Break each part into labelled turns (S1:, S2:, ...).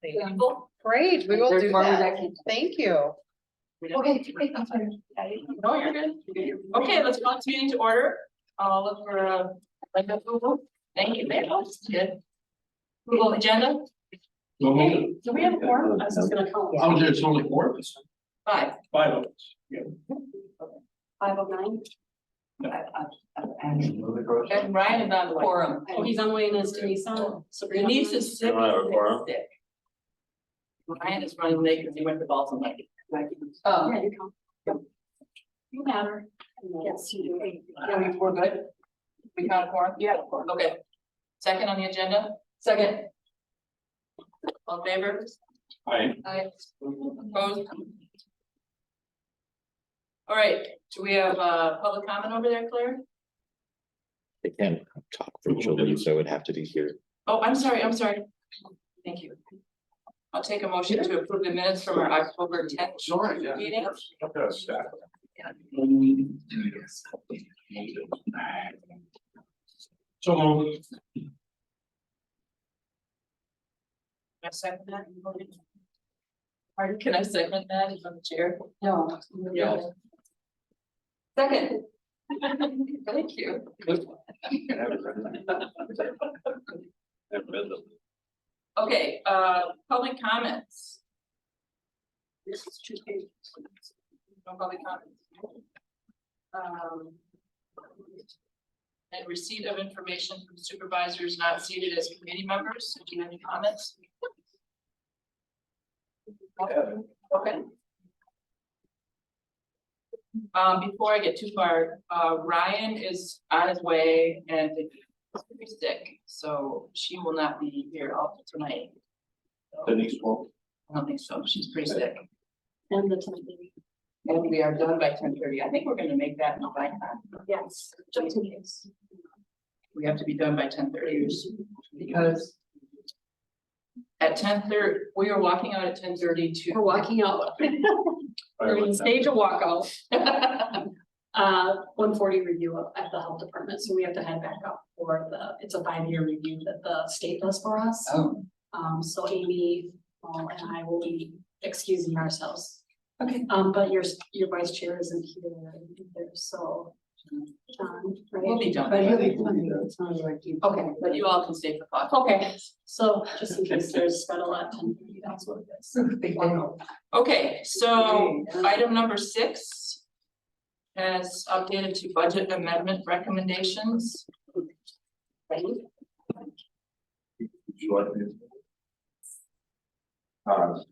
S1: People?
S2: Great, we will
S3: There's
S2: do
S3: more where
S2: that.
S3: that came
S2: Thank you.
S3: Okay.
S1: No, you're good. Okay, let's call this meeting to order. I'll look for like approval. Thank you, Mayor. Good. Approval of agenda. Hey, do we have a quorum? I was just gonna call.
S4: Oh, there's only 4 of us.
S1: Five.
S4: 5 of us. Yeah.
S3: 509.
S1: And Ryan is on the quorum.
S3: Oh, he's on the way in as Denise on. Sabrina.
S1: Denise is sick.
S4: You don't have a quorum?
S1: Sick. Ryan is running late because he went to Baltimore.
S3: Oh. Yeah, you come. You matter. Yes, you do.
S1: Yeah, we're good. We got a quorum? Yeah. Okay. Second on the agenda? Second. All in favor?
S4: Aye.
S1: Aye. Opposed? All right, do we have public comment over there, Claire?
S5: They can't talk virtually, so it would have to be here.
S1: Oh, I'm sorry. Thank you. I'll take a motion to approve the minutes from our October 10th
S4: Sorry, yeah.
S1: meeting.
S4: Staff. So moved.
S1: Can I second that? Pardon, can I second that if I'm the chair?
S3: No.
S1: Yeah. Second. Thank you. Okay, public comments. This is 2 pages. No public comments. And receipt of information from supervisors not seated as committee members. Do you have any comments? Okay. Before I get too far, Ryan is on his way and is pretty sick, so she will not be here all tonight.
S4: Denise won't.
S1: I don't think so. She's pretty sick.
S3: And the 10:30.
S1: And we are done by 10:30. I think we're gonna make that in by time.
S3: Yes, just in case.
S1: We have to be done by 10:30 because at 10:30, we are walking out at 10:30
S3: We're walking out. We're gonna stage a walkout. 140 review at the health department, so we have to head back up for it's a 5-year review that the state does for us.
S1: Oh.
S3: So Amy and I will be excusing ourselves.
S1: Okay.
S3: But your vice chair isn't here either, so. Right?
S1: We'll be done.
S3: But you'll be done. It's not like you.
S1: Okay, but you all can stay for coffee.
S3: Okay, so just in case there's scuttle at 10:30, that's what it is.
S1: Okay, so item number 6 has updated to budget amendment recommendations.
S4: Would you like me to?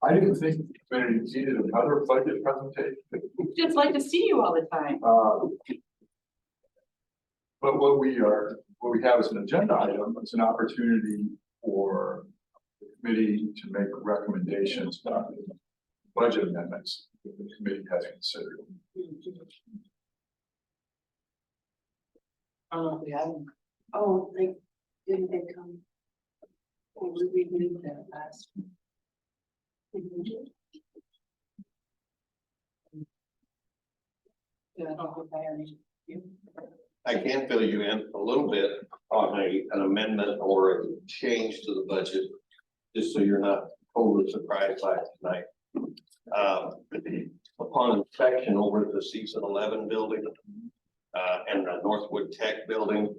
S4: I didn't think the committee needed another budget presentation.
S1: Just like to see you all the time.
S4: But what we have as an agenda item is an opportunity for the committee to make recommendations about budget amendments that the committee has considered.
S3: Oh, they didn't they come? Oh, we moved that last.
S1: Yeah, I don't think I already-
S6: I can fill you in a little bit on an amendment or a change to the budget, just so you're not totally surprised by it tonight. Upon inspection over at the season 11 building and the Northwood Tech building,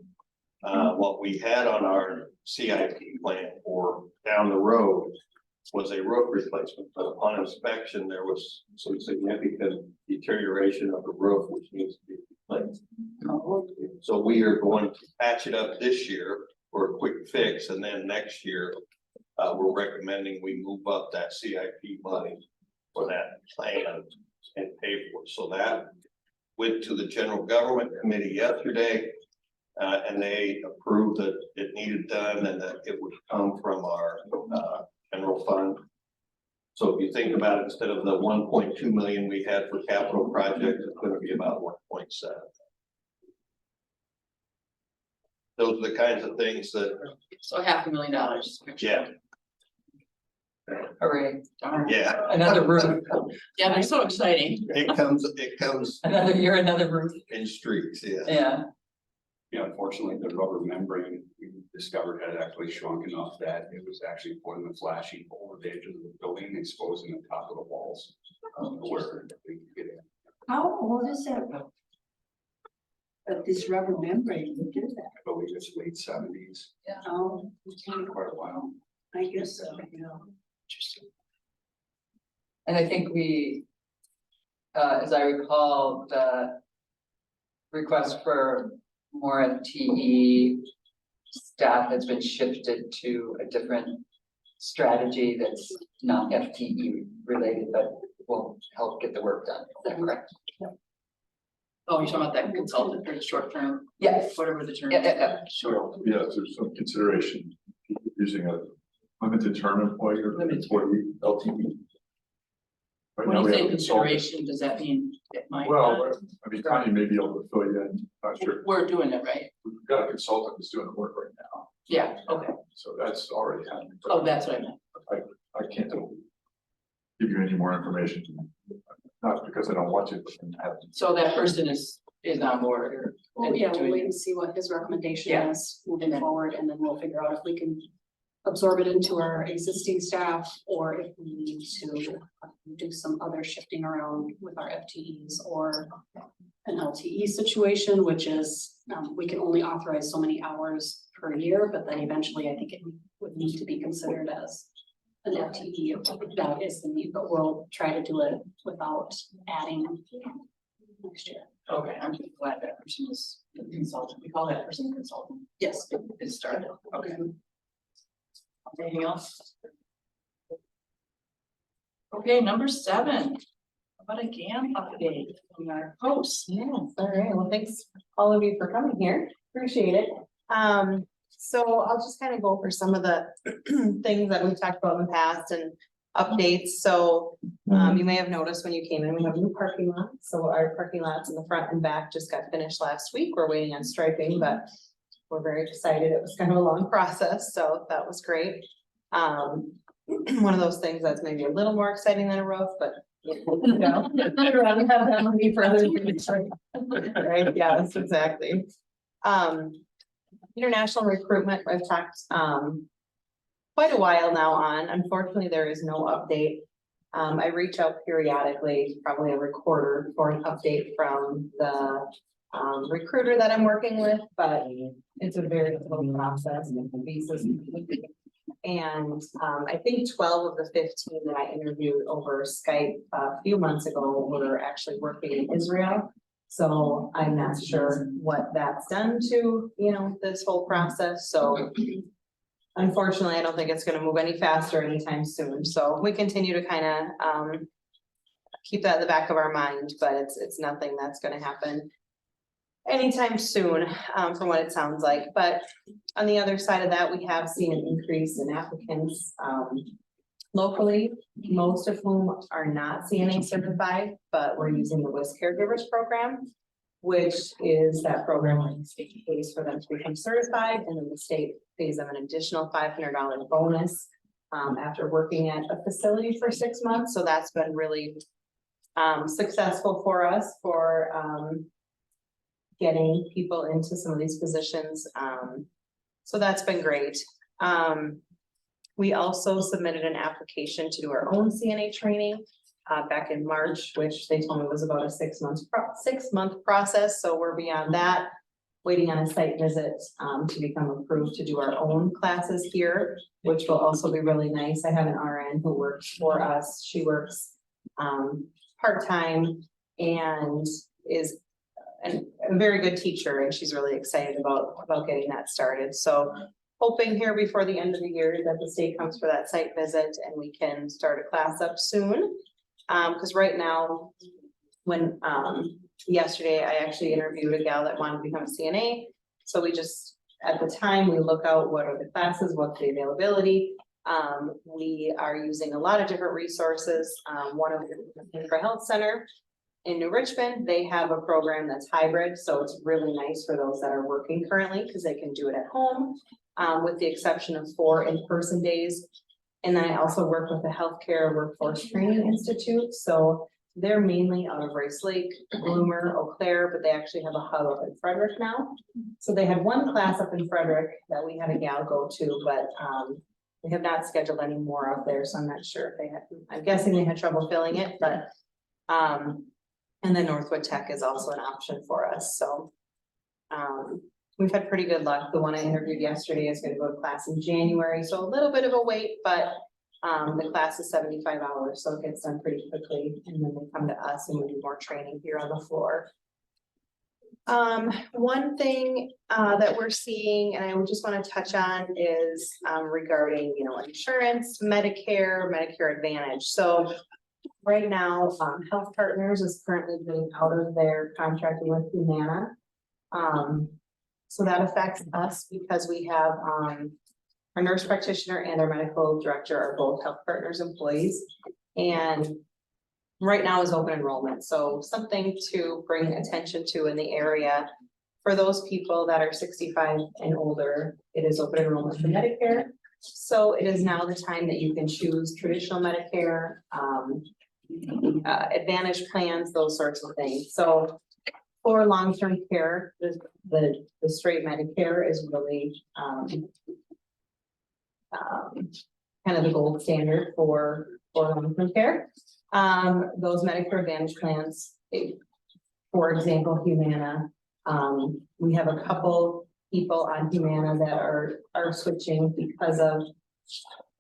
S6: what we had on our CIP plan for down the road was a roof replacement, but upon inspection, there was some significant deterioration of the roof, which needs to be replaced. So we are going to patch it up this year for a quick fix, and then next year, we're recommending we move up that CIP money for that plan and pay for it. So that went to the General Government Committee yesterday, and they approved that it needed done and that it would come from our general fund. So if you think about it, instead of the 1.2 million we had for capital projects, it's going to be about 1.7. Those are the kinds of things that,
S1: So $500,000.
S6: yeah,
S1: Hooray. Darn.
S6: yeah,
S1: Another roof. Yeah, they're so exciting.
S6: it comes
S1: Another year, another roof.
S6: in streaks, yeah.
S1: Yeah.
S2: Yeah, unfortunately, the rubber membrane we discovered had actually shrunk enough that it was actually putting the flashing over the edge of the building, exposing the top of the walls. Where we could get in.
S7: How old is that? But this rubber membrane, we did that.
S2: I believe it's late seventies,
S7: Oh,
S2: quite a while.
S7: I guess so, yeah.
S1: And I think we, as I recall, the request for more FTE staff has been shifted to a different strategy that's not FTE related, but will help get the work done. Is that correct? Oh, you're talking about that consultant for the short term? Yes. Whatever the term. Yeah.
S4: So, yes, there's some consideration using a limited term employee or
S1: Limited.
S4: employee LTE. Right
S1: When
S4: now
S1: you
S4: we have
S1: say
S4: a consultant.
S1: consideration, does that mean it might?
S4: Well, I mean, Tanya may be able to fill you in, not sure.
S1: We're doing it, right?
S4: We've got a consultant that's doing the work right now,
S1: Yeah, okay.
S4: so that's already happening.
S1: Oh, that's what I meant.
S4: I can't give you any more information, not because I don't want to, but I have to.
S1: So that person is on board or?
S3: Well, yeah, we'll
S1: doing-
S3: wait and see what his recommendation
S1: Yeah.
S3: is moving forward, and then we'll figure out if we can absorb it into our existing staff, or if we need to do some other shifting around with our FTEs or an LTE situation, which is, we can only authorize so many hours per year, but then eventually I think it would need to be considered as an FTE if that is the need, but we'll try to do it without adding next year.
S1: Okay, I'm just glad that person is the consultant. We call that person consultant.
S3: Yes.
S1: It started. Okay. Anything else? Okay, number 7. How about a GAM update from our host?
S8: Yes, all right, well, thanks all of you for coming here, appreciate it. So I'll just kind of go over some of the things that we've talked about in the past and updates. So you may have noticed when you came in, we have new parking lots. So our parking lots in the front and back just got finished last week. We're waiting on striping, but we're very excited. It was kind of a long process, so that was great. One of those things that's maybe a little more exciting than a roof, but you know, I'd rather have that money for other things, right? Yes, exactly. International recruitment, I've talked quite a while now on. Unfortunately, there is no update. I reach out periodically, probably every quarter, for an update from the recruiter that I'm working with, but it's a very slow process. And I think 12 of the 15 that I interviewed over Skype a few months ago were actually working in Israel. So I'm not sure what that's done to, you know, this whole process. So unfortunately, I don't think it's gonna move any faster anytime soon. So we continue to kind of keep that in the back of our mind, but it's nothing that's gonna happen anytime soon, from what it sounds like. But on the other side of that, we have seen an increase in applicants locally, most of whom are not CNA certified, but we're using the WIS Caregivers program, which is that program where the state pays for them to become certified, and then the state pays them an additional $500 bonus after working at a facility for 6 months. So that's been really successful for us for getting people into some of these positions. So that's been great. We also submitted an application to do our own CNA training back in March, which they told me was about a 6-month process. So we're beyond that, waiting on a site visit to become approved to do our own classes here, which will also be really nice. I have an RN who works for us. She works part-time and is a very good teacher, and she's really excited about getting that started. So hoping here before the end of the year that the state comes for that site visit and we can start a class up soon. Because right now, when yesterday I actually interviewed a gal that wanted to become a CNA. So we just, at the time, we look out what are the classes, what's the availability. We are using a lot of different resources. One of them for Health Center in New Richmond, they have a program that's hybrid, so it's really nice for those that are working currently because they can do it at home, with the exception of 4 in-person days. And then I also work with the Healthcare Workforce Training Institute. So They're mainly out of Rice Lake, Bloomer, Eau Claire, but they actually have a hub up in Frederick now. So they had one class up in Frederick that we had a gal go to, but we have not scheduled any more up there, so I'm not sure if they had, I'm guessing they had trouble filling it, but and then Northwood Tech is also an option for us, so we've had pretty good luck. The one I interviewed yesterday is gonna go to class in January, so a little bit of a wait, but the class is 75 hours, so it gets done pretty quickly, and then they come to us and we do more training here on the floor. One thing that we're seeing, and I just want to touch on, is regarding, you know, insurance, Medicare Advantage. So right now, Health Partners is currently getting out of their contracting with Humana. So that affects us because we have our nurse practitioner and our medical director are both Health Partners employees. And right now is open enrollment, so something to bring attention to in the area. For those people that are 65 and older, it is open enrollment for Medicare. So it is now the time that you can choose traditional Medicare, Advantage plans, those sorts of things. So for long-term care, the straight Medicare is really kind of the gold standard for long-term care. Those Medicare Advantage plans, for example, Humana, we have a couple people on Humana that are switching because of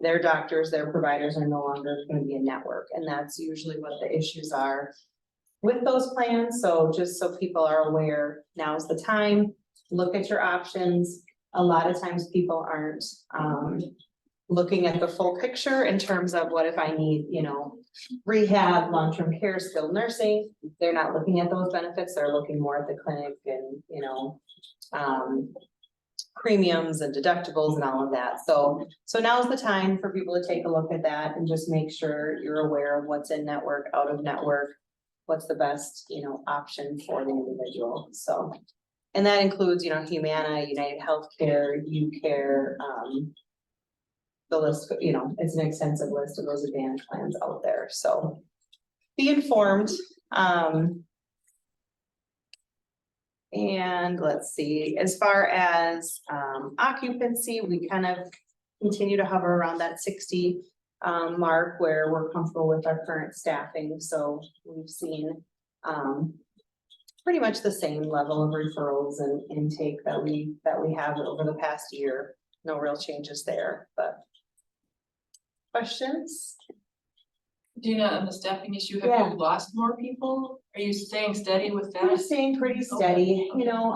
S8: their doctors, their providers are no longer going to be a network, and that's usually what the issues are with those plans. So just so people are aware, now's the time, look at your options. A lot of times people aren't looking at the full picture in terms of what if I need, you know, rehab, long-term care, skilled nursing. They're not looking at those benefits. They're looking more at the clinic and, you know, premiums and deductibles and all of that. So now's the time for people to take a look at that and just make sure you're aware of what's in network, out of network, what's the best, you know, option for the individual. So, and that includes, you know, Humana, United Healthcare, UCare, the list, you know, it's an extensive list of those advantage plans out there. So be informed. And let's see, as far as occupancy, we kind of continue to hover around that 60 mark where we're comfortable with our current staffing. So we've seen pretty much the same level of referrals and intake that we have over the past year. No real changes there, but questions?
S1: Dina, on the staffing issue, have
S8: Yeah.
S1: you lost more people? Are you staying steady with
S8: We're
S1: that?
S8: staying pretty steady, you know,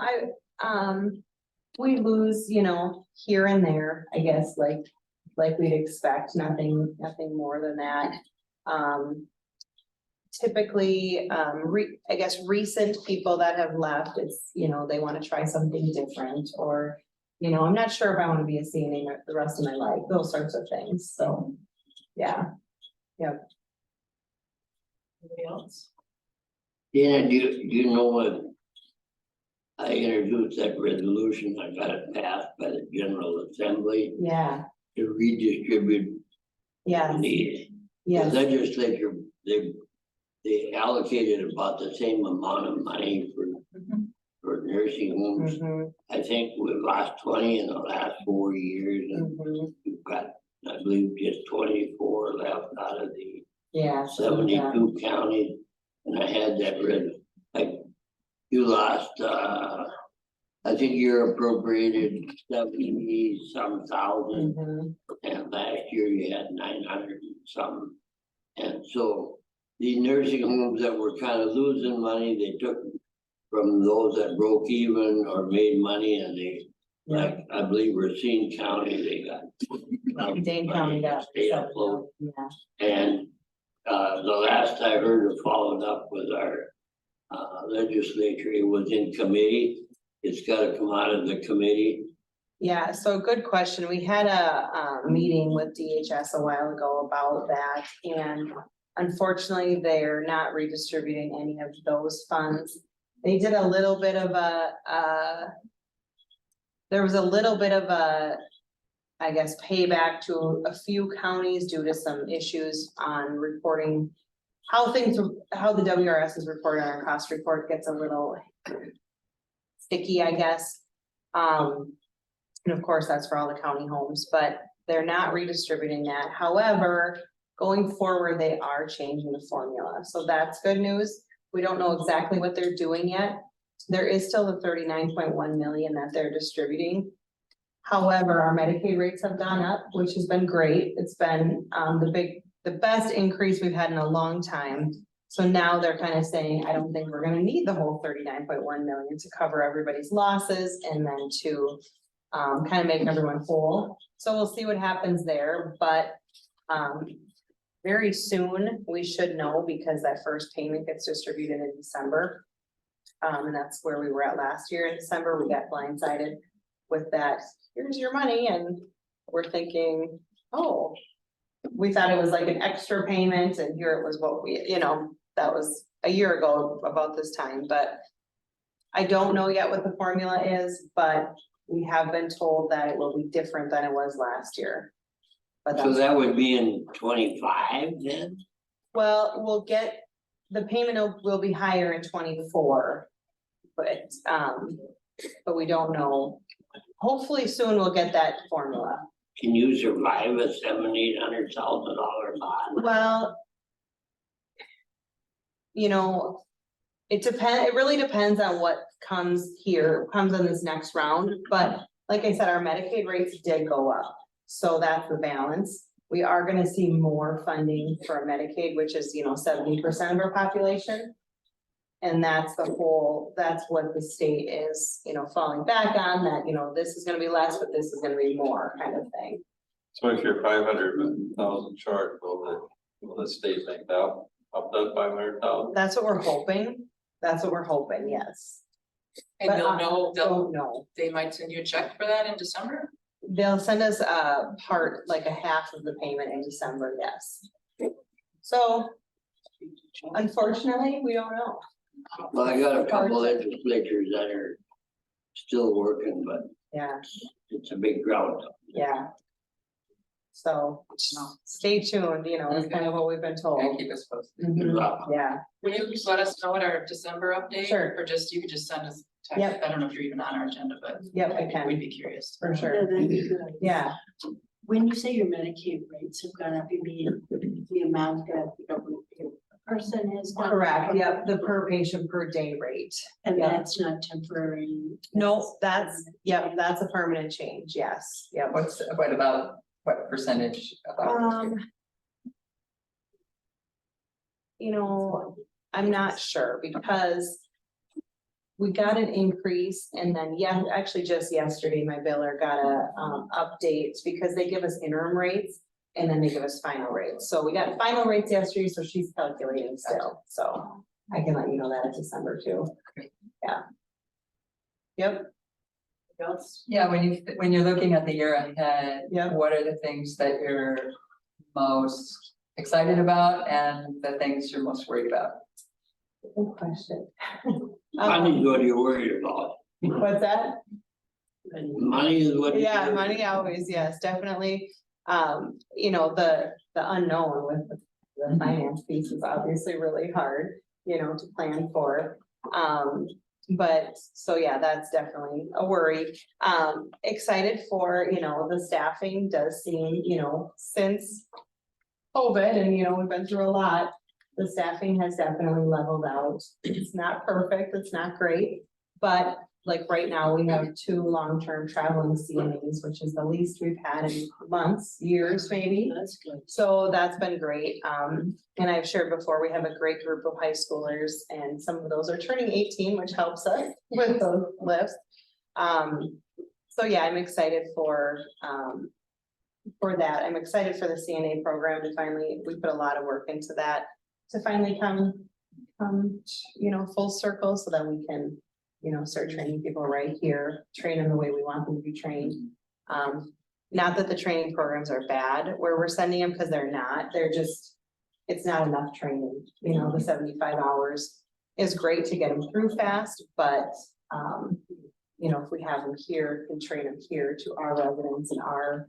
S8: we lose, you know, here and there, I guess, like we'd expect, nothing more than that. Typically, I guess recent people that have left, it's, you know, they want to try something different, or, you know, I'm not sure if I want to be a CNA the rest of my life, those sorts of things, so, yeah. Yep.
S1: Anybody else?
S9: Yeah, do you know what? I introduced that resolution, I got it passed by the General Assembly
S8: Yeah,
S9: to redistribute
S8: yes,
S9: the
S8: yes,
S9: legislature, they allocated about the same amount of money for nursing homes.
S8: mhm,
S9: I think we've lost 20 in the last 4 years, and
S8: mhm,
S9: we've got, I believe, just 24 left out of the
S8: yeah.
S9: 72 counties. And I had that read, like, you lost, I think you're appropriated 70-some thousand,
S8: Mhm,
S9: and last year you had 900 and some. And so the nursing homes that were kind of losing money, they took from those that broke even or made money, and they,
S8: yeah.
S9: like, I believe Racine County, they got.
S8: Dane County got.
S9: Stay afloat.
S8: Yeah,
S9: And the last I heard of followed up with our legislature, it was in committee. It's gotta come out of the committee.
S8: yeah, so good question. We had a meeting with DHS a while ago about that, and unfortunately, they're not redistributing any of those funds. They did a little bit of there was a little bit of a, I guess, payback to a few counties due to some issues on reporting how the WRS is reported on our cost report gets a little sticky, I guess. And of course, that's for all the county homes, but they're not redistributing that. However, going forward, they are changing the formula. So that's good news. We don't know exactly what they're doing yet. There is still the 39.1 million that they're distributing. However, our Medicaid rates have gone up, which has been great. It's been the best increase we've had in a long time. So now they're kind of saying, I don't think we're gonna need the whole 39.1 million to cover everybody's losses and then to kind of make everyone whole. So we'll see what happens there, but very soon we should know because that first payment gets distributed in December. And that's where we were at last year in December. We got blindsided with that. Here's your money. And we're thinking, oh, we thought it was like an extra payment and here it was what we, that was a year ago about this time, but I don't know yet what the formula is, but we have been told that it will be different than it was last year. But
S9: So that would be in 25 then?
S8: well, we'll get, the payment will be higher in 24. But we don't know. Hopefully soon we'll get that formula.
S9: Can you survive a $700,000-800,000 bond?
S8: Well, it really depends on what comes in this next round, but like I said, our Medicaid rates did go up. So that's the balance. We are gonna see more funding for Medicaid, which is, 70% of our population. And that's what the state is, falling back on, that, this is gonna be less, but this is gonna be more kind of thing.
S10: So if you're 500,000 short, will the state make that up that 500,000?
S8: That's what we're hoping. Yes.
S1: And
S8: But
S1: they'll
S8: I
S1: know,
S8: don't know.
S1: they might send you a check for that in December?
S8: They'll send us a half of the payment in December, yes. So unfortunately, we don't know.
S9: Well, I got a couple legislatures that are still working, but
S8: Yeah,
S9: it's a big drought.
S8: yeah. So stay tuned, is kind of what we've been told.
S1: Yeah, keep us posted.
S8: Mhm, yeah,
S1: Will you just let us know at our December update?
S8: Sure.
S1: Or you could just send us text.
S8: Yep.
S1: I don't know if you're even on our agenda, but.
S8: Yep, I can.
S1: We'd be curious.
S8: for
S7: Yeah,
S8: sure.
S7: that'd be good.
S8: Yeah,
S7: When you say your Medicaid rates have gone up, you mean the amount that the person is? gone
S8: correct.
S7: up?
S8: Yep, the per patient per day rate.
S7: And
S8: yeah.
S7: that's not temporary?
S8: No, that's a permanent change. Yes, yep.
S1: What percentage
S8: I'm not sure because we got an increase and then, actually just yesterday, my biller got a update because they give us interim rates and then they give us final rates. So we got final rates yesterday, so she's calculating still. So I can let you know that in December too. Yeah. Yep.
S11: Yeah, when you're looking at the year ahead,
S8: Yep.
S11: what are the things that you're most excited about and the things you're most worried about?
S8: Good question.
S9: Money's what you're worried about.
S8: What's that?
S9: Money is what.
S8: Yeah, money always, yes, definitely. The unknown with the finance piece is obviously really hard, to plan for. But so yeah, that's definitely a worry. Excited for, the staffing does seem, since COVID and, we've been through a lot. The staffing has definitely leveled out. It's not perfect, it's not great, but like right now, we have 2 long-term traveling CNAs, which is the least we've had in months, years maybe.
S7: That's good.
S8: So that's been great. And I've shared before, we have a great group of high schoolers and some of those are turning 18, which helps us with those lifts. So yeah, I'm excited for that. I'm excited for the CNA program to we put a lot of work into that to finally come, full circle so that we can, start training people right here, train them the way we want them to be trained. Not that the training programs are bad where we're sending them, because they're not, it's not enough training, the 75 hours is great to get them through fast, but if we have them here, can train them here to our residents and our,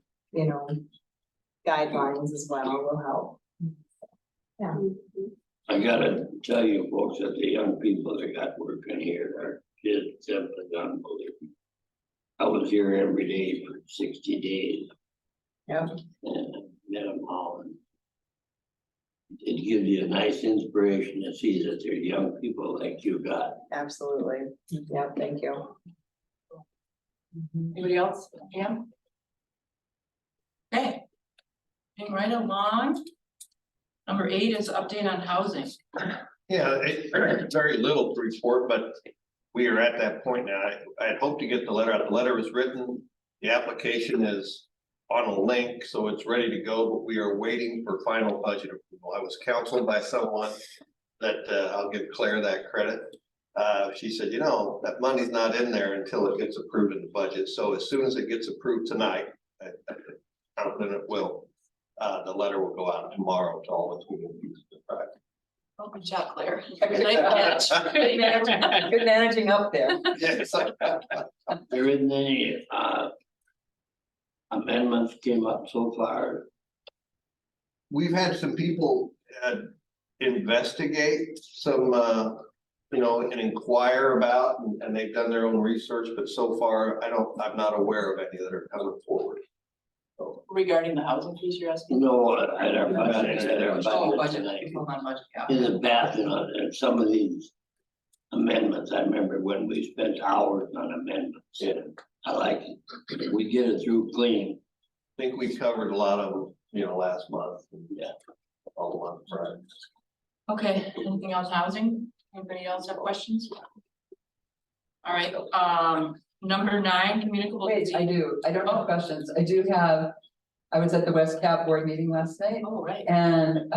S8: guidelines as well will help. Yeah.
S9: I gotta tell you folks that the young people that got working here are just simply unbelievable. I was here every day for 60 days.
S11: Yep.
S9: And met them all. And it gives you a nice inspiration to see that they're young people like you got.
S8: Absolutely. Yeah, thank you.
S1: Anybody else? Yeah. Okay. Moving right along. Number 8 is update on housing.
S6: Yeah, very little to report, but we are at that point now. I had hoped to get the letter out. The letter was written. The application is on a link, so it's ready to go, but we are waiting for final budget approval. I was counseled by someone that I'll give Claire that credit. She said, you know, that money's not in there until it gets approved in the budget. So as soon as it gets approved tonight, I'm confident it will. The letter will go out tomorrow to all the communities.
S1: Oh, good job, Claire. Good catch. Good management.
S11: Good managing up there.
S6: Yes.
S9: There isn't any amendments came up so far.
S6: We've had some people investigate some, you know, and inquire about, and they've done their own research, but so far, I'm not aware of any that are coming forward. So,
S1: Regarding the housing piece you're asking?
S9: No, at our budget
S1: Oh, budget,
S9: tonight.
S1: people on budget.
S9: In the past, you know, and some of these amendments, I remember when we spent hours on amendments. And I like it. We get it through clean.
S6: I think we covered a lot of them, you know, last month.
S9: Yeah.
S6: All the month, right?
S1: Okay, anything else housing? Anybody else have questions? All right, number 9, communicable.
S11: Wait, I do. I don't have questions. I do have, I was at the West Cap board meeting last night.
S1: Oh, right.
S11: And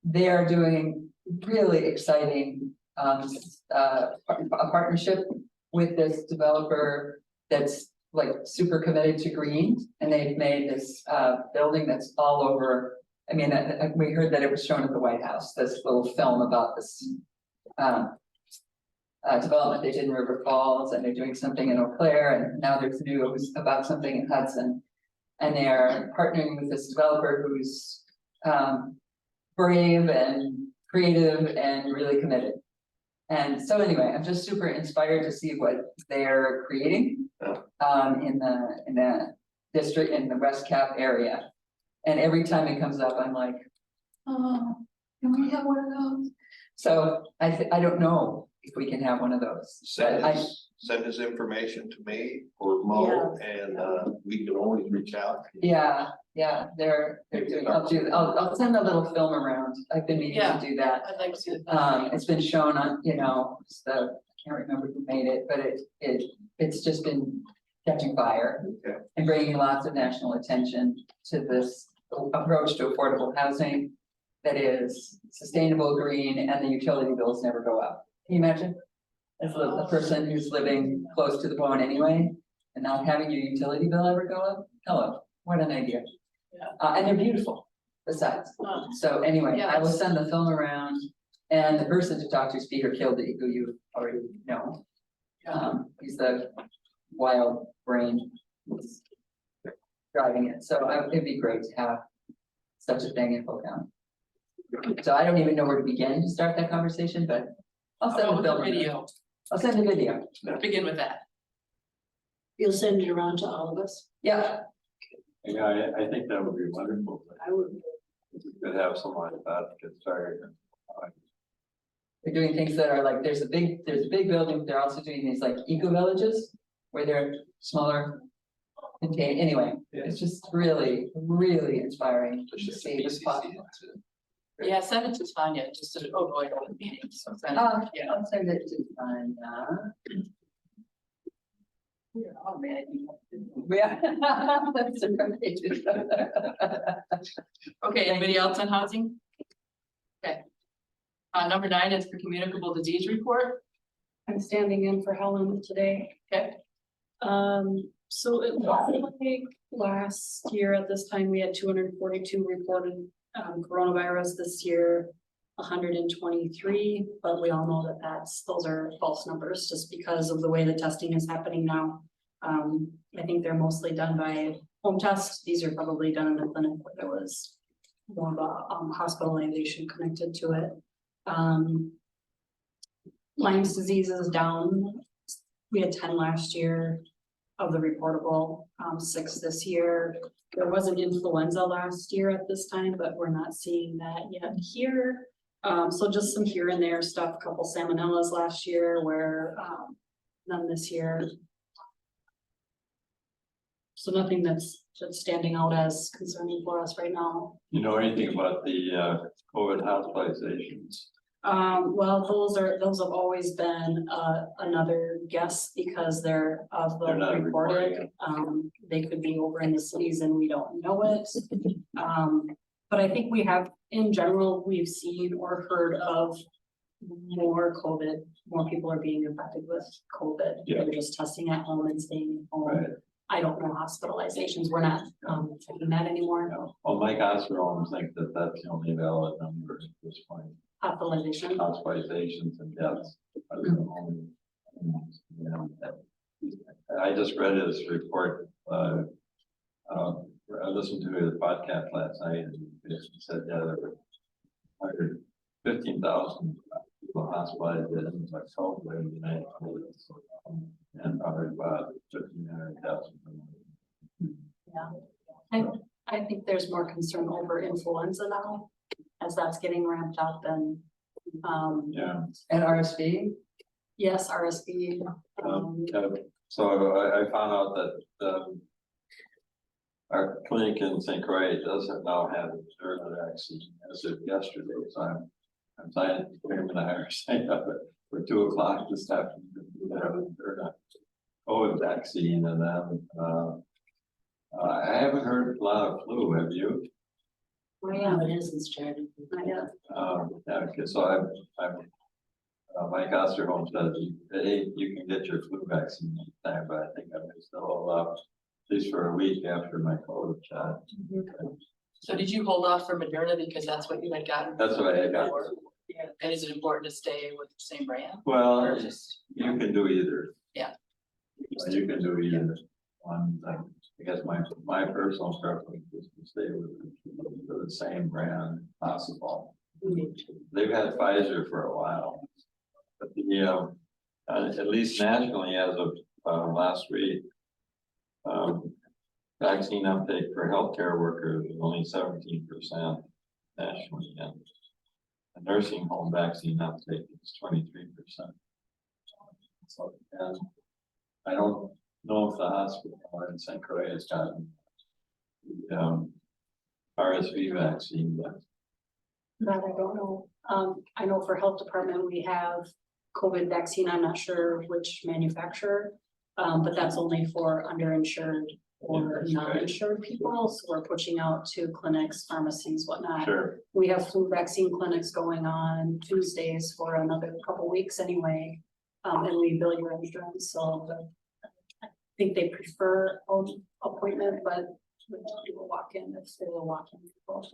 S11: they are doing really exciting a partnership with this developer that's like super committed to green. And they've made this building that's all over. I mean, we heard that it was shown at the White House, this little film about this development they did in River Falls, and they're doing something in Eau Claire, and now there's news about something in Hudson. And they're partnering with this developer who's brave and creative and really committed. And so anyway, I'm just super inspired to see what they're creating in the district, in the West Cap area. And every time it comes up, I'm like, oh, can we have one of those? So I don't know if we can have one of those.
S6: Send his information to me or Mo, and we can always reach out.
S11: Yeah, they're doing, I'll send a little film around. I've been meaning to do that.
S1: I'd like to see that.
S11: It's been shown on, you know, I can't remember who made it, but it's just been catching fire.
S6: Okay.
S11: And bringing lots of national attention to this approach to affordable housing that is sustainable, green, and the utility bills never go up. Can you imagine? As a person who's living close to the bone anyway, and not having your utility bill ever go up, hello, what an idea.
S1: Yeah.
S11: And they're beautiful besides. So anyway,
S1: Yeah,
S11: I will send the film around, and the person to talk to is Peter Kildee, who you already know. He's the wild brain who's driving it, so it'd be great to have such a thing in Polk County. So I don't even know where to begin to start that conversation, but I'll send a film.
S1: Video.
S11: I'll send a video.
S1: Begin with that.
S7: You'll send it around to all of us?
S11: Yeah,
S10: Yeah, I think that would be wonderful.
S7: I would.
S10: If we could have someone like that get started.
S11: they're doing things that are like, there's a big building, they're also doing these like eco villages where they're smaller. Contain, anyway, it's just really, really inspiring to see this possible.
S1: Yeah, send it to Tanya, just to avoid all the meetings. So send it, yeah.
S11: I'll send it to Tanya.
S1: Oh, man.
S11: Yeah. That's right.
S1: Okay, anybody else on housing? Okay. Number 9 is for communicable disease report.
S3: I'm standing in for Helen today.
S1: Okay.
S3: So it was like last year at this time, we had 242 reported coronavirus. This year, 123, but we all know that those are false numbers just because of the way the testing is happening now. I think they're mostly done by home tests. These are probably done in the clinic where there was more of a hospitalization connected to it. Lyme's disease is down. We had 10 last year of the reportable, 6 this year. There was an influenza last year at this time, but we're not seeing that yet here. So just some here and there stuff, a couple salmonellas last year where, none this year. So nothing that's standing out as concerning for us right now.
S10: You know anything about the COVID hospitalizations?
S3: Well, those have always been, another guess because they're of the
S10: They're not
S3: reported. They could be over in the cities and we don't know it. But I think we have, in general, we've seen or heard of more COVID, more people are being infected with COVID.
S10: Yeah.
S3: They're just testing at home and staying at home.
S10: Right.
S3: I don't know hospitalizations, we're not, checking that anymore.
S10: No. Well, Mike Osterholm thinks that that's the only valid number at this point.
S3: Hospitalization.
S10: Hospitalizations and deaths. Are the only, you know, I just read his report, I listened to his podcast last night and he said, yeah, there were 115,000 people hospitalized in October in the United States. And probably about 1,500,000.
S3: Yeah, I think there's more concern over influenza now, as that's getting ramped up and,
S10: Yeah.
S11: And RSV,
S3: yes, RSV.
S10: So I found out that, our clinic in St. Croix doesn't now have a Moderna vaccine as of yesterday, so I'm signing, him and I are signing up for 2 o'clock this afternoon. To have a Moderna COVID vaccine, and then, I haven't heard a lot of flu, have you?
S3: Yeah,
S7: it isn't started.
S3: not yet.
S10: Yeah, okay, so I'm, Mike Osterholm says you can get your flu vaccine anytime, but I think I'm still hold up at least for a week after my COVID shot.
S1: So did you hold off for Moderna because that's what you had gotten?
S10: That's what I had got.
S1: before? Yeah, and is it important to stay with the same brand?
S10: Well,
S1: Or just,
S10: you can do either.
S1: Yeah.
S10: You can do either one thing. I guess my personal preference is to stay with the same brand possible. They've had Pfizer for a while. But the, at least nationally as of, last week, vaccine uptake for healthcare workers is only 17% nationally, and the nursing home vaccine uptake is 23%. So, and I don't know if the hospital in St. Croix has gotten the RSV vaccine, but
S3: That I don't know. I know for health department, we have COVID vaccine. I'm not sure which manufacturer. But that's only for underinsured or
S10: Yeah, that's right.
S3: non-insured people. So we're pushing out to clinics, pharmacies, whatnot.
S10: sure.
S3: We have flu vaccine clinics going on Tuesdays for another couple weeks anyway. And we bill your insurance, so I think they prefer appointment, but we don't do a walk-in if they're a walk-in people.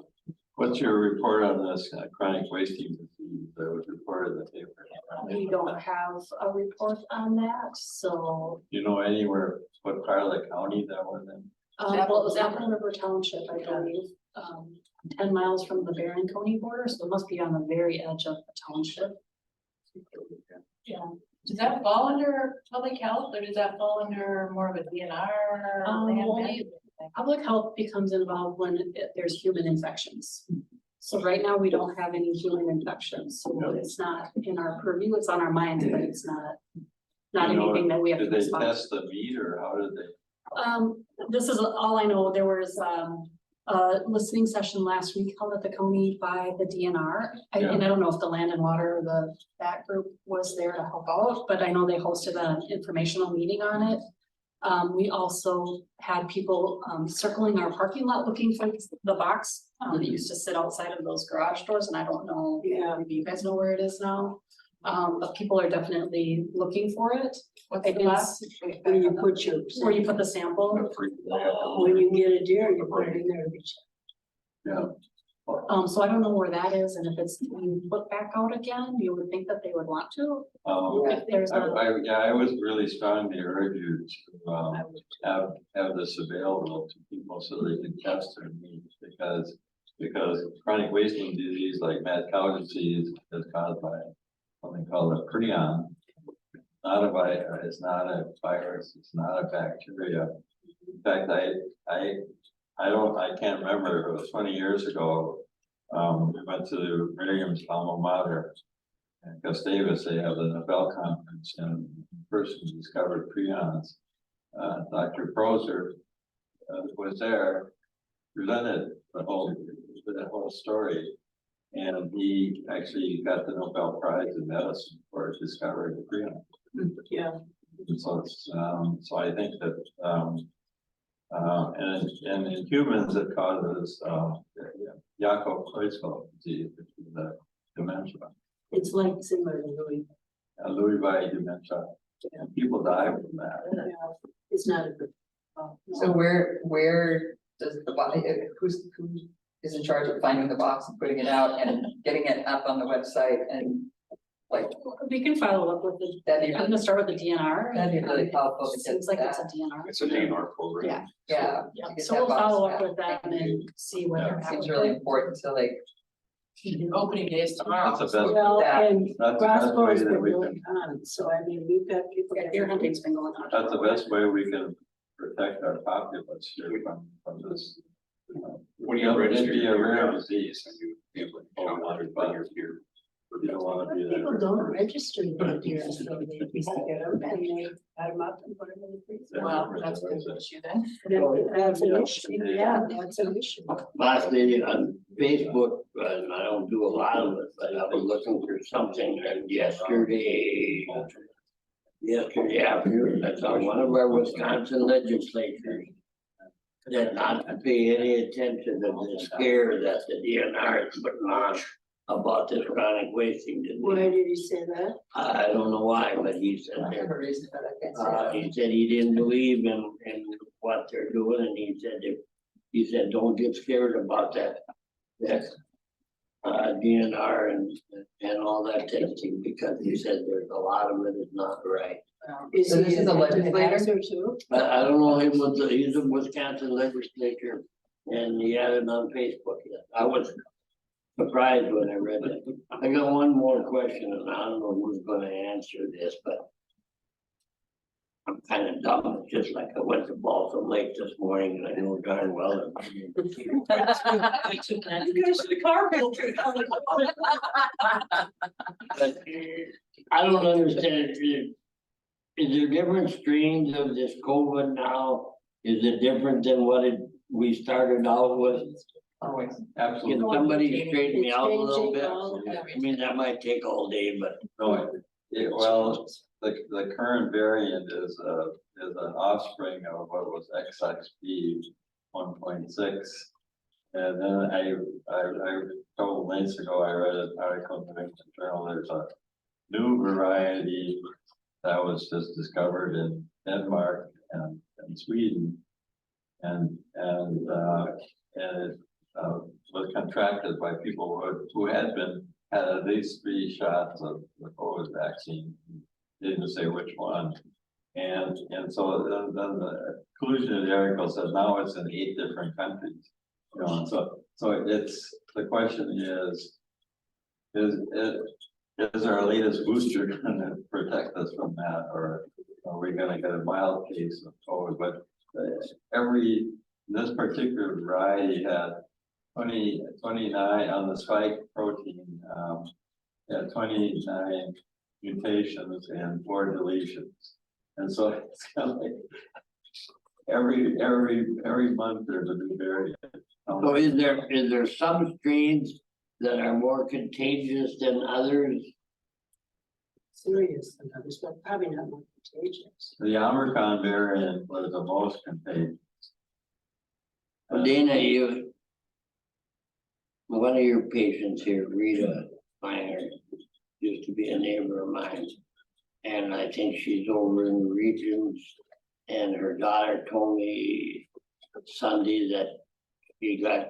S10: What's your report on this chronic wasting disease that was reported in the paper?
S3: We don't have a report on that, so,
S10: Do you know anywhere, what part of the county that was in?
S3: well, it was Apple River Township, I believe. 10 miles from the Barron County border, so it must be on the very edge of the township. Yeah.
S1: does that fall under public health or does that fall under more of a DNR? land
S3: Only
S1: management thing?
S3: public health becomes involved when there's human infections. So right now, we don't have any human infections, so it's not in our purview, it's on our minds, but it's not
S10: You know,
S3: anything that we have to
S10: Did they
S3: respond.
S10: test the meat or how did they?
S3: This is all I know. There was a listening session last week held at the county by the DNR. And I don't know if the land and water, that group was there to help out, but I know they hosted an informational meeting on it. We also had people circling our parking lot looking for the box that used to sit outside of those garage doors, and I don't know, maybe you guys know where it is now. But people are definitely looking for it.
S1: What's
S3: I
S1: the
S3: think
S1: box?
S7: Where you put your,
S3: where you put the sample.
S7: when you get a deer, you put it in there.
S10: Yeah.
S3: So I don't know where that is, and if it's being put back out again, you would think that they would want to.
S7: Yeah.
S3: If there's a,
S10: I was really strongly urge you to have this available to people so they can test their needs, because because chronic wasting disease like mad cow disease is caused by something called a prion. Not a virus, it's not a virus, it's not a bacteria. In fact, I can't remember, it was 20 years ago. We went to Miriam's alma mater. And Gustavus, they have the Nobel conference, and the person who discovered prions, Dr. Proser, was there, presented the whole story. And he actually got the Nobel Prize in medicine for discovering the prion.
S7: Yeah.
S10: And so it's, so I think that, and in humans, it causes, Jakob-Creutzfeldt disease, which is the dementia,
S7: It's like similar to Louis.
S10: Lewy body dementia. And people die from that.
S7: It's not a good.
S11: So where does the box, who is in charge of finding the box and putting it out and getting it up on the website and like,
S3: We can follow up with the,
S11: that'd be
S3: I'm gonna start with the DNR.
S11: That'd be really helpful to get
S3: Seems like it's a
S11: that.
S3: DNR.
S2: It's a DNR program.
S3: Yeah.
S11: yeah.
S3: Yeah,
S11: to get
S3: so
S11: that
S3: we'll
S11: box
S3: follow up
S11: out.
S3: with them and see what
S10: Yeah,
S3: they're
S11: It seems
S3: happening.
S11: really important to like,
S1: Opening days tomorrow.
S10: That's the best,
S7: Well,
S11: that-
S7: and
S10: that's the best way
S7: Roscoe's
S10: that
S7: been
S10: we
S7: really
S10: can,
S7: on, so I mean, we've got people.
S3: Yeah, deer hunting's been going on.
S10: that's the best way we can protect our populace here from this.
S2: When you register
S10: It'd be a rare
S2: your
S10: disease.
S2: you but you're here.
S10: You don't wanna be there.
S7: People don't register their deer, so they just get them and they add them up and put them in the freezer.
S1: Well, that's a good issue then.
S7: That's an issue, yeah, that's an issue.
S9: Lastly, on Facebook, and I don't do a lot of it, but I was looking for something and yesterday afternoon, I saw one of our Wisconsin legislators did not pay any attention to the scare that the DNR is putting on about this chronic wasting
S7: Why
S9: disease.
S7: did you say that?
S9: I don't know why, but he said
S11: I
S9: that
S11: have a reason for that, I can't say that.
S9: he said he didn't believe in what they're doing, and he said, don't get scared about that. DNR and all that testing, because he said there's a lot of it is not right.
S7: Is
S11: So
S7: he
S11: this is a
S7: an
S11: legislator?
S7: advisor too?
S9: I don't know, he's a Wisconsin legislator, and he had it on Facebook. I was surprised when I read it. I got one more question, and I don't know who's gonna answer this, but I'm kind of dumb, it's just like I went to Balsam Lake this morning, and I know darn well.
S1: You guys should have carpool.
S9: But I don't understand, is there different strains of this COVID now? Is it different than what we started out with?
S11: Always.
S9: Can
S10: Absolutely.
S9: somebody straighten me
S7: It's
S9: out a little
S7: changing
S9: bit?
S7: all the
S9: I mean, that might take all day, but.
S10: No, well, the current variant is an offspring of what was XXB 1.6. And then I a couple of nights ago, I read an article in the New England Journal, there's a new variety that was just discovered in Denmark and Sweden. And it was contracted by people who had at least 3 shots of the COVID vaccine. Didn't say which one. And so then the conclusion of the article says now it's in 8 different countries. You know, and so it's, the question is our latest booster gonna protect us from that, or are we gonna get a mild case of COVID? But this particular variety had 29 on the spike protein, 29 mutations and 4 deletions. And so it's kind of like every month there's a new variant.
S9: So is there some strains that are more contagious than others?
S7: Serious than others, but probably not more contagious.
S10: The Omicron variant was the most contagious.
S9: Dana, one of your patients here, Rita Meyer, used to be a neighbor of mine. And I think she's over in the regions, and her daughter told me Sunday that she got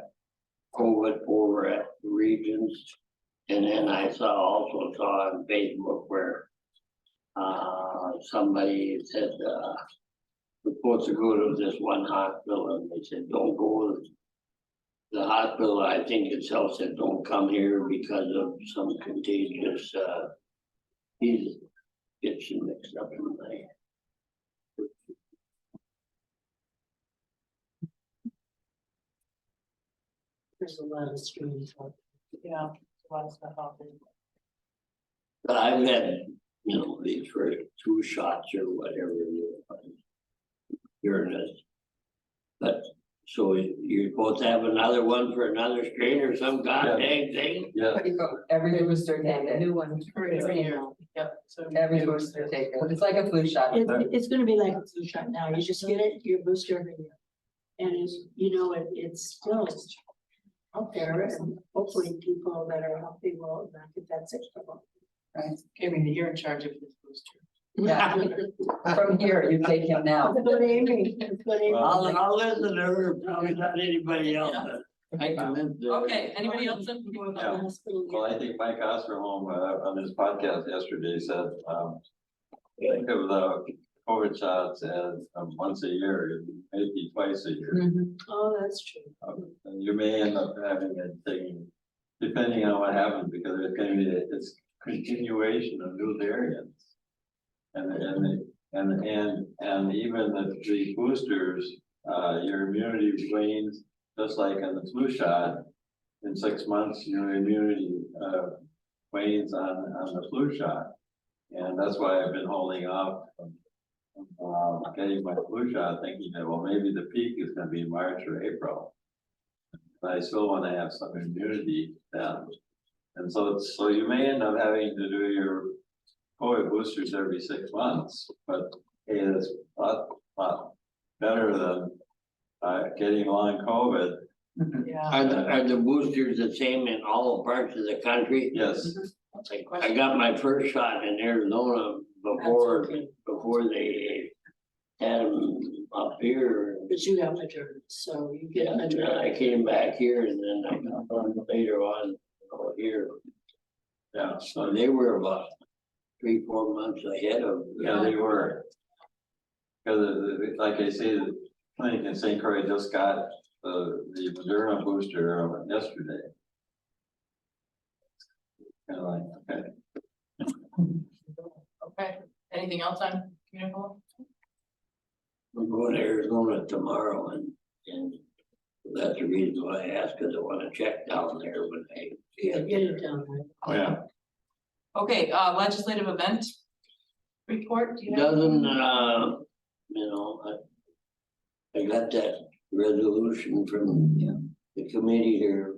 S9: COVID over at the regions. And then I also saw on Facebook where somebody said we're supposed to go to this one hospital, and they said don't go the hospital, I think itself said don't come here because of some contagious, he's getting mixed up in my.
S7: There's a lot of streams.
S1: Yeah, a lot of stuff out there.
S9: But I've had, you know, these for 2 shots or whatever during this. But, so you're supposed to have another one for another strain or some goddamn thing?
S10: Yeah,
S11: Every booster taken,
S7: New one.
S1: Every year. Yep, so.
S11: every booster taken, it's like a flu shot.
S7: It's gonna be like a flu shot now, you just get it, your booster every year. And it's, you know, it's still out there, and hopefully people that are healthy will not get that sick from it.
S11: Right,
S1: I mean, you're in charge of this booster.
S11: yeah, from here, you take him now.
S7: That's what Amy, that's what Amy.
S9: I'll listen to her, probably not anybody else, but I convinced her.
S1: Okay, anybody else?
S10: Yeah. well, I think Mike Osterholm, on his podcast yesterday said, think of the COVID shots as once a year, maybe twice a year.
S7: Oh, that's true.
S10: And you may end up having it taking, depending on what happens, because it's going to be, it's continuation of new variants. And even the boosters, your immunity wanes, just like on the flu shot. In 6 months, your immunity wanes on the flu shot. And that's why I've been holding off getting my flu shot, thinking that, well, maybe the peak is gonna be March or April. But I still wanna have some immunity then. And so you may end up having to do your COVID boosters every 6 months, but hey, it's a lot better than getting long COVID.
S1: Yeah.
S9: Are the boosters the same in all parts of the country?
S10: Yes,
S1: I'll take
S9: I
S1: questions.
S9: got my first shot in Arizona before they had them up here.
S7: But you have Moderna, so you get
S9: And then
S7: Moderna.
S9: I came back here and then I got one later on here.
S10: yeah,
S9: So they were about 3-4 months ahead of.
S10: yeah, they were. Because like I say, the clinic in St. Croix just got the Moderna booster yesterday. Kind of like, okay.
S1: Okay, anything else on communicable?
S9: I'm going to Arizona tomorrow and that's the reason why I asked, because I want to check down there when I.
S7: Yeah, get it down there.
S10: Oh, yeah.
S1: Okay, legislative event report, do you have?
S9: Doesn't, you know, I got that resolution from the committee here.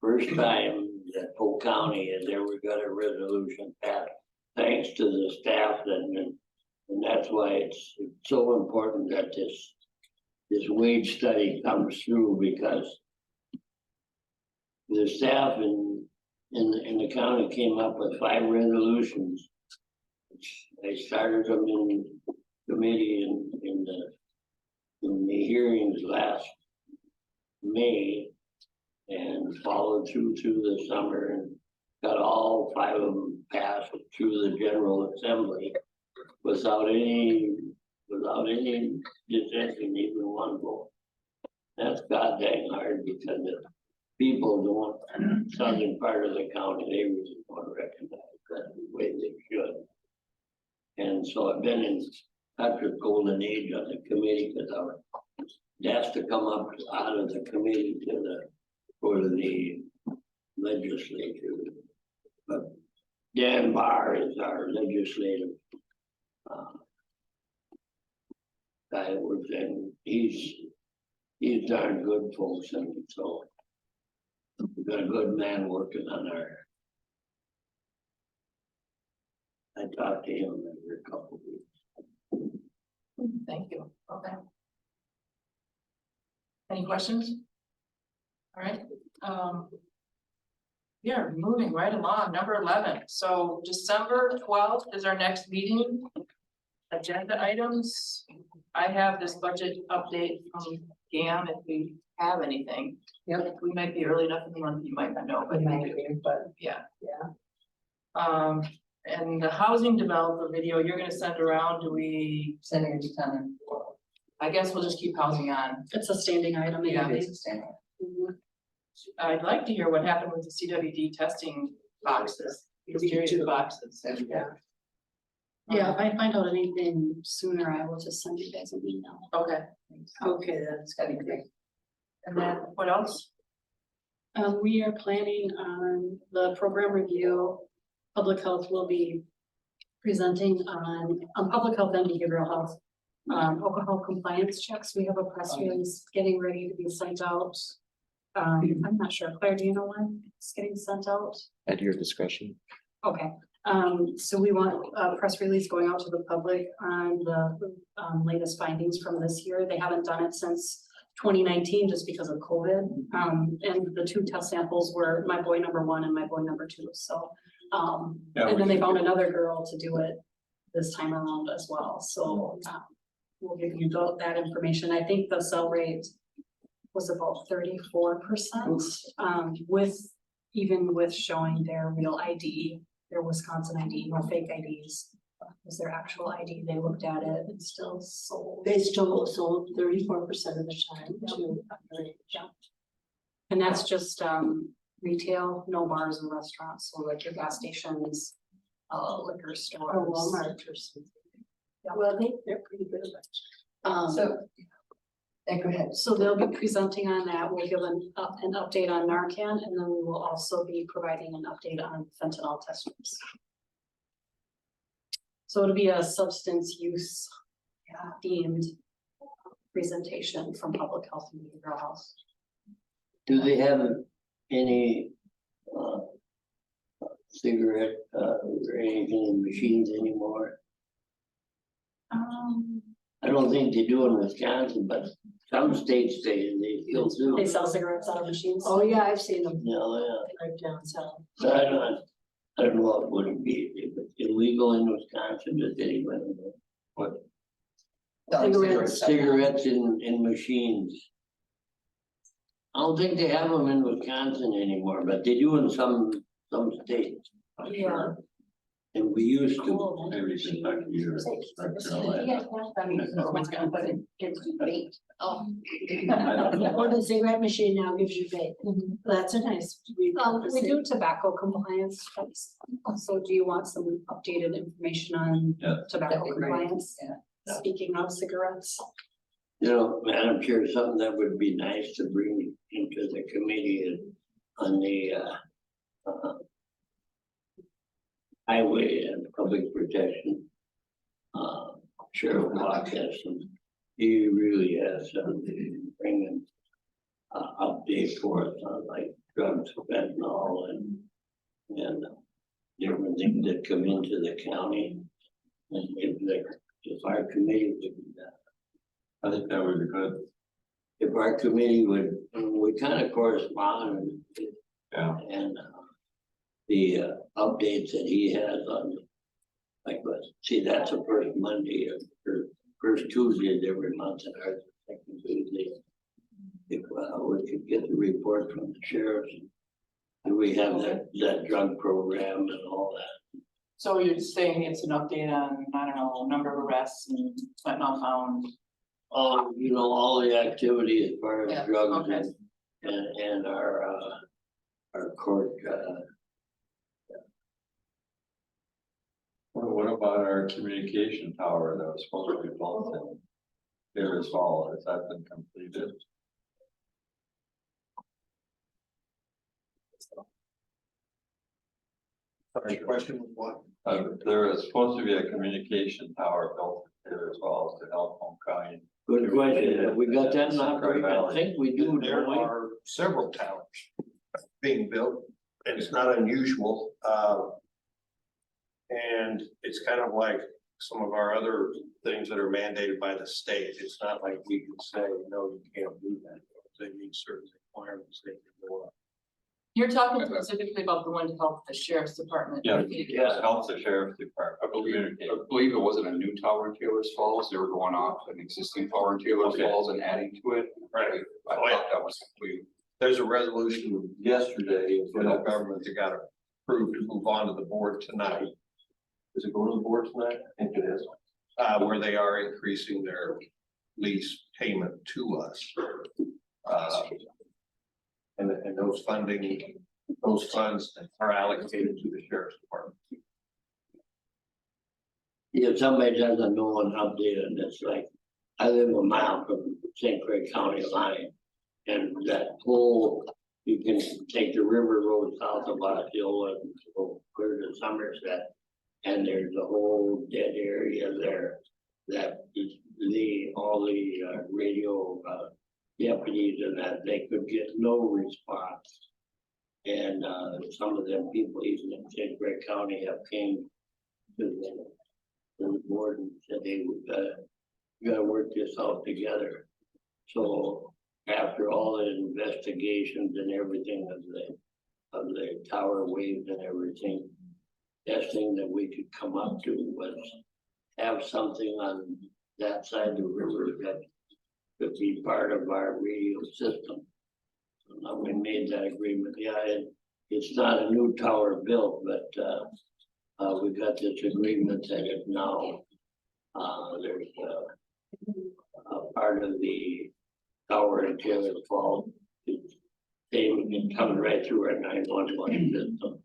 S9: First time that Polk County has ever got a resolution passed, thanks to the staff and that's why it's so important that this wage study comes through, because the staff in the county came up with 5 resolutions. I started them in committee in the hearings last May and followed through the summer and got all 5 of them passed through the General Assembly without any dissension, even one vote. That's god dang hard, because the people don't, southern part of the county, they really don't recognize that the way they should. And so I've been in such a golden age on the committee, because that's to come up out of the committee to the legislature. But Dan Barr is our legislative guy, and he's darn good, folks, and so we've got a good man working on I talked to him every couple of weeks.
S1: Thank you, okay. Any questions? All right, we are moving right along, number 11, so December 12th is our next meeting. Agenda items, I have this budget update from GAM if we have anything.
S11: Yep.
S1: We might be early enough in the month, you might not know, but
S11: It might
S1: we do.
S11: be, but
S1: Yeah.
S11: yeah,
S1: And the housing developer video you're gonna send around, do we,
S11: sending it to town.
S1: I guess we'll just keep housing on.
S3: It's a standing item,
S1: Yeah.
S3: maybe.
S11: It's a standard.
S3: Mhm.
S1: I'd like to hear what happened with the CWD testing boxes, these series of boxes.
S7: Yeah.
S3: Yeah, if I find out anything sooner, I will just send you guys an email.
S1: Okay,
S7: Okay, that's gotta be great.
S1: and then what else?
S3: We are planning on the program review. Public health will be presenting on public health and behavioral health. Alcohol compliance checks, we have a press release getting ready to be sent out. I'm not sure, Claire, do you know when it's getting sent out?
S5: At your discretion.
S3: Okay, so we want a press release going out to the public on the latest findings from this year. They haven't done it since 2019 just because of COVID. And the two test samples were my boy number 1 and my boy number 2. So,
S10: Yeah,
S3: and then they
S10: we-
S3: found another girl to do it this time around as well. So, we'll give you that information. I think the cell rate was about 34%, even with showing their real ID, their Wisconsin ID, no fake IDs. Was their actual ID, they looked at it and still sold.
S7: They still sold 34% of the time to underage.
S3: Yeah. And that's just retail, no bars and restaurants, so like your gas stations, liquor stores.
S7: Or Walmart or something.
S3: Yeah.
S7: Well, they're pretty good about it.
S11: So. Yeah, go ahead.
S3: So they'll be presenting on that. We'll give an update on Narcan, and then we will also be providing an update on fentanyl test strips. So it'll be a substance use themed presentation from public health and behavioral health.
S9: Do they have any cigarette or anything machines anymore? I don't think they do in Wisconsin, but some states they still do.
S3: They sell cigarettes out of machines.
S7: Oh, yeah, I've seen them
S9: No, yeah.
S7: right down south.
S9: So I don't know what would it be, if it's illegal in Wisconsin, does anybody know? What?
S3: Cigarettes.
S9: Cigarettes in machines. I don't think they have them in Wisconsin anymore, but they do in some states. I'm
S3: Yeah.
S9: sure. And we used to.
S3: Cool.
S10: Maybe Kentucky or North Carolina.
S7: Or the cigarette machine now gives you vape. That's a nice.
S3: We do tobacco compliance checks. So do you want some updated information on
S10: Yeah.
S3: tobacco
S11: That'd be great.
S3: compliance?
S11: Yeah.
S3: Speaking of cigarettes.
S9: You know, Madam Chair, something that would be nice to bring into the committee is on the highway and public protection. Sheriff Polk has some, he really has some bringing update for us on like drugs, fentanyl and different things that come into the county. And if our committee would do that.
S10: I think that would be good.
S9: If our committee would, we kind of correspond
S10: Yeah.
S9: and the updates that he has on, like, see, that's the first Monday or first Tuesday of every month and ours is second Tuesday. If we could get the report from the sheriffs, and we have that drug program and all that.
S1: So you're saying it's an update on, I don't know, number of arrests and fentanyl found?
S9: You know, all the activity as far as
S1: Yeah,
S9: drugs
S1: okay.
S9: and our court,
S10: What about our communication tower that was supposed to be built in Davis Hall? Has that been completed?
S6: The question was what?
S10: There is supposed to be a communication tower built in Davis Hall to help Polk County.
S9: good question, have we got that in operation? I think we do,
S6: There
S9: don't we?
S6: are several towers being built, and it's not unusual. And it's kind of like some of our other things that are mandated by the state. It's not like we can say, no, you can't do that. They need certain requirements they can go up.
S1: You're talking specifically about the one to help the sheriff's department.
S10: Yeah,
S9: Yeah.
S10: help the sheriff's department.
S2: I believe
S10: Communicate.
S2: it wasn't a new tower in Taylor's Falls. They were going off an existing tower in Taylor's
S6: Okay.
S2: Falls and adding to it.
S6: Right.
S2: I thought that was complete.
S6: There's a resolution yesterday in federal government that got approved to move on to the board tonight. Is it going to the board tonight? I think it is. Where they are increasing their lease payment to us. And those funds are allocated to the sheriff's department.
S9: If somebody doesn't know an update on this, like, I live a mile from St. Croix County line. And that whole, you can take the river road south of Osceola and go clear to Somerset. And there's a whole dead area there that all the radio deputies and that, they could get no response. And some of them people, even in St. Croix County, have came to the board and said, hey, we gotta work this out together. So after all the investigations and everything of the tower waves and everything, best thing that we could come up to was have something on that side of the river that could be part of our radio system. So now we made that agreement. Yeah, it's not a new tower built, but we got this agreement that is now there's a part of the tower in Taylor Falls. They can come right through our 911 system.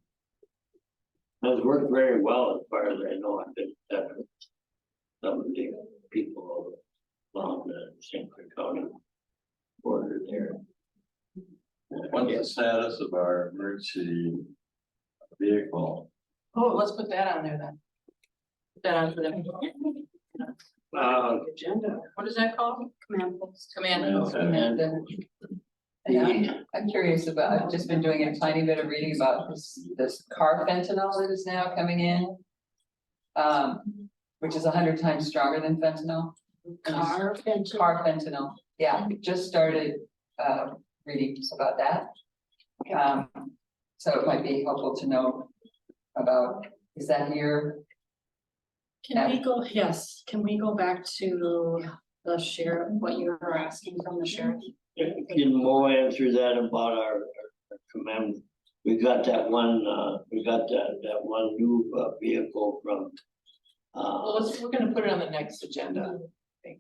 S9: It's worked very well as far as I know. I've been with some of the people along the St. Croix County border there.
S10: What's the status of our emergency vehicle?
S1: Oh, let's put that on there then. Put that on for them.
S8: Agenda.
S1: What is that called?
S3: Command post.
S1: Command.
S11: And then, yeah, I'm curious about, I've just been doing a tiny bit of reading about this car fentanyl that is now coming in. Which is 100 times stronger than fentanyl.
S7: Car fentanyl.
S11: Car fentanyl, yeah, just started reading about that. So it might be helpful to know about, is that here?
S3: Can we go, yes, can we go back to the sheriff, what you were asking from the sheriff?
S9: Can Mo answer that about our command? We got that one, that one new vehicle from.
S1: Well, we're gonna put it on the next agenda, I think.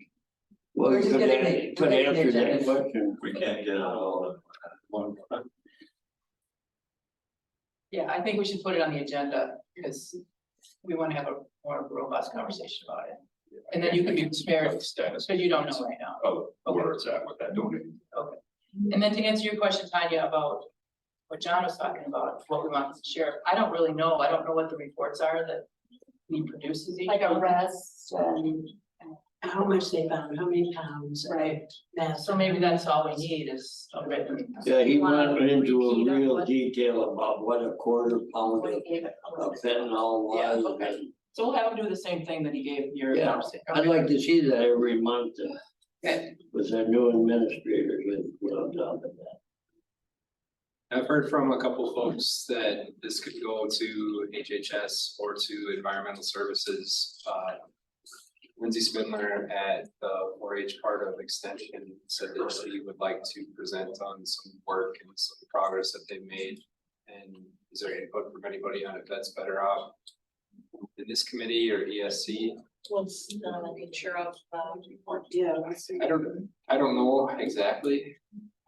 S9: Well,
S11: We're just
S9: could
S11: getting
S9: an-
S11: the-
S9: could
S11: we're getting the
S9: answer that
S11: agenda.
S9: question.
S10: We can't get it all at one time.
S1: Yeah, I think we should put it on the agenda because we want to have a more robust conversation about it. And then you can be spared, because you don't know right now.
S2: Oh, where it's at with that donating.
S1: Okay. And then to answer your question, Tanya, about what John was talking about, what we want as a sheriff, I don't really know. I don't know what the reports are that he produces each
S7: Like
S1: month.
S7: arrests and how much they found, how many pounds.
S1: Right.
S7: Mass.
S1: So maybe that's all we need is a written.
S9: Yeah, he went into
S3: Repeat
S9: a
S3: of
S9: real
S3: what-
S9: detail about what a quarter pound
S1: What he
S9: of
S1: gave it.
S9: fentanyl
S1: Yeah,
S9: was.
S1: okay.
S9: and
S1: So we'll have him do the same thing that he gave your
S9: Yeah.
S1: conversation.
S9: I'd like to see that every month
S1: Okay.
S9: with our new administrators and put on top of that.
S12: I've heard from a couple folks that this could go to HHS or to environmental services. Lindsay Spindler at the 4-H part of extension said that she would like to present on some work and some progress that they've made. And is there input from anybody on if that's better off in this committee or ESC?
S3: What's the nature of the report?
S7: Yeah.
S12: I don't know exactly.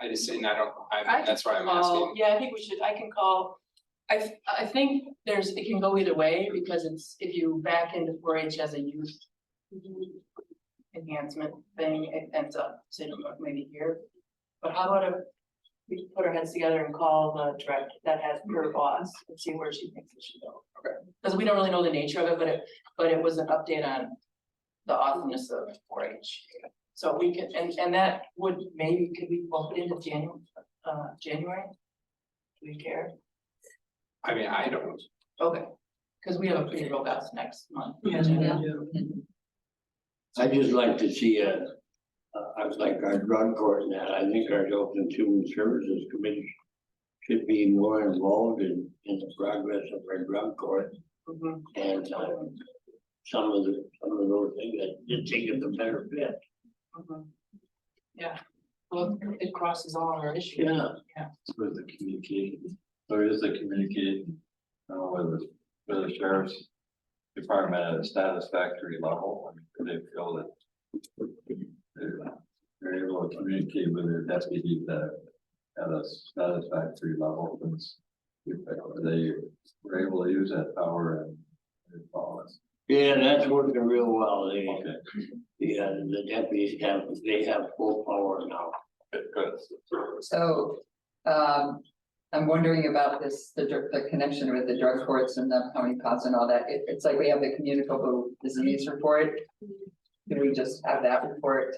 S12: I just saying that's why I'm asking.
S1: Yeah, I think I can call, I think it can go either way, because it's, if you back into 4-H as a youth enhancement thing, it ends up sitting maybe here. But how about if we put our heads together and call the director that has her boss and see where she thinks it should go?
S12: Okay.
S1: Because we don't really know the nature of it, but it was an update on the awesomeness of 4-H. So we can, and that would, maybe, could we bump it into January? Do we care?
S12: I mean, I don't.
S1: Okay, because we have a pretty robust next month.
S9: I just like to see I was like our drug court and that. I think our Health and Human Services Committee should be more involved in the progress of our drug court.
S1: Mhm.
S9: And some of those things that you think is a better fit.
S1: Mhm. Yeah, well, it crosses all our issues.
S9: Yeah.
S10: With the communication, so is the communication, with the sheriff's department at a satisfactory level? I mean, do they feel that they're able to communicate with their deputies that at a satisfactory level, because they were able to use that power and follow us.
S9: Yeah, that's working real well.
S10: Okay.
S9: The deputies have, they have full power now.
S10: Good.
S11: So, I'm wondering about this, the connection with the drug courts and the county costs and all that. It's like we have the communicable disease report. Do we just have that report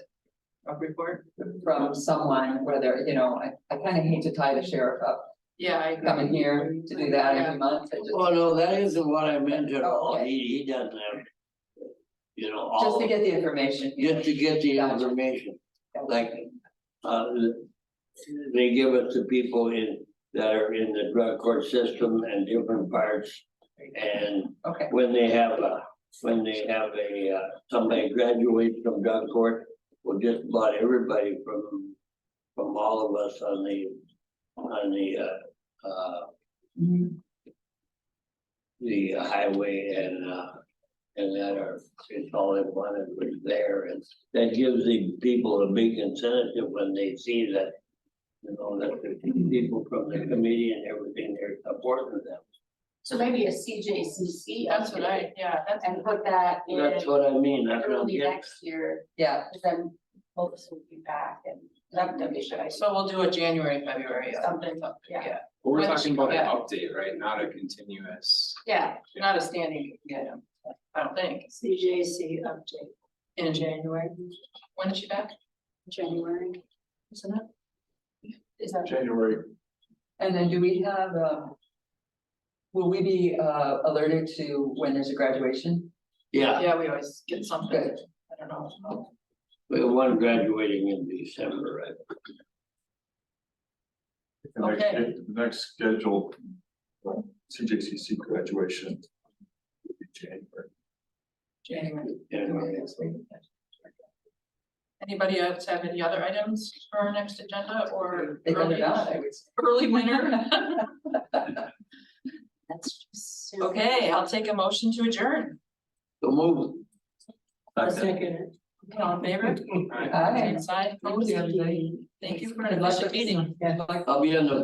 S11: from someone, whether, you know, I kind of hate to tie the sheriff up
S1: Yeah, I agree.
S11: coming here to do that every month. I just-
S9: Well, no, that isn't what I meant at all.
S11: Okay.
S9: He doesn't have. You know,
S11: Just
S9: all,
S11: to get the information.
S9: just to get the
S11: Gotcha.
S9: information, like, they give it to people that are in the drug court system and different parts. And
S11: Okay,
S9: when they have somebody graduate from drug court, well, just about everybody from all of us on the highway and that are, it's all in one and we're there, and that gives the people a big incentive when they see that, you know, that the people from the committee and everything, they're supporting them.
S7: So maybe a CJCC.
S1: That's what that's.
S7: And put that in
S9: That's what I mean, that's what I'm
S7: early
S9: getting.
S7: next year,
S11: yeah,
S7: because then folks will be back and that'd be good.
S1: So we'll do a January, February.
S7: Something, yeah.
S12: But we're
S1: Which-
S12: talking about an
S1: yeah.
S12: update, right? Not a continuous.
S1: Yeah, not a standing, I don't think,
S7: CJC update
S1: in
S7: January,
S1: when is she back?
S7: January, isn't it?
S1: Is that?
S4: January,
S11: and then do we have, will we be alerted to when there's a graduation?
S9: Yeah,
S1: Yeah, we always get something,
S11: Good.
S1: I don't know.
S9: we have one graduating in December, right?
S4: the next scheduled CJCC graduation will be January.
S1: January. Anybody else have any other items for our next agenda or
S11: They better
S1: early,
S11: not, I would say.
S1: early winter?
S7: That's just.
S1: Okay, I'll take a motion to adjourn.
S9: So move.
S11: Second.
S1: All in favor?
S11: Aye.
S1: Same side, opposed? Thank you for the meeting.
S11: Good luck.
S9: I'll be on the phone.